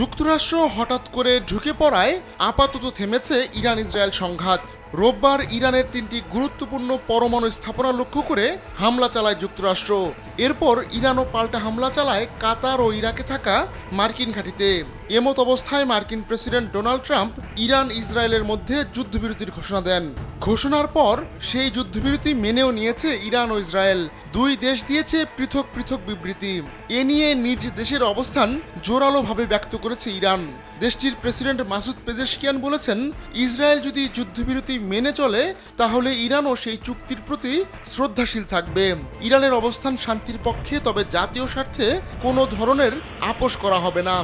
যুক্তরাষ্ট্র হঠাৎ করে ঢুকে পড়ায় আপাতত থেমেছে ইরান ইসরায়েল সংঘাত। রোববার ইরানের 3টি গুরুত্বপূর্ণ পরমাণু স্থাপনা লক্ষ্য করে হামলা চালায় যুক্তরাষ্ট্র। এরপর ইরানও পাল্টা হামলা চালায় কাতার ও ইরাকে থাকা মার্কিন ঘাঁটিতে। এমত অবস্থায় মার্কিন প্রেসিডেন্ট ডোনাল্ড ট্রাম্প ইরান ইসরায়েলের মধ্যে যুদ্ধবিরতির ঘোষণা দেন। ঘোষণার পর সেই যুদ্ধবিরতি মেনেও নিয়েছে ইরান ও ইসরায়েল। দুই দেশ দিয়েছে পৃথক পৃথক বিবৃতি। এ নিয়ে নিজ দেশের অবস্থান জোরালোভাবে ব্যক্ত করেছে ইরান। দেশটির প্রেসিডেন্ট মাসুদ পেজেশকিয়ান বলেছেন, ইসরায়েল যদি যুদ্ধবিরতি মেনে চলে তাহলে ইরানও সেই চুক্তির প্রতি শ্রদ্ধাশীল থাকবে। ইরানের অবস্থান শান্তির পক্ষে, তবে জাতীয় স্বার্থে কোনো ধরনের আপোষ করা হবে না।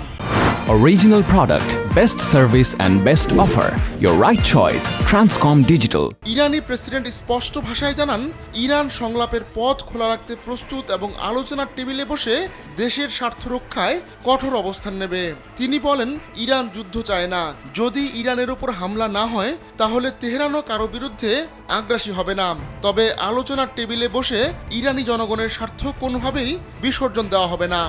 Original product, best service and best offer. Your right choice, Transcom Digital. Irani president স্পষ্ট ভাষায় জানান, ইরান সংলাপের পথ খোলা রাখতে প্রস্তুত এবং আলোচনার টেবিলে বসে দেশের স্বার্থ রক্ষায় কঠোর অবস্থান নেবে। তিনি বলেন, ইরান যুদ্ধ চায় না। যদি ইরানের উপর হামলা না হয় তাহলে তেহরানও কারো বিরুদ্ধে আগ্রাসী হবে না। তবে আলোচনার টেবিলে বসে ইরানি জনগণের স্বার্থ কোনোভাবেই বিসর্জন দেওয়া হবে না।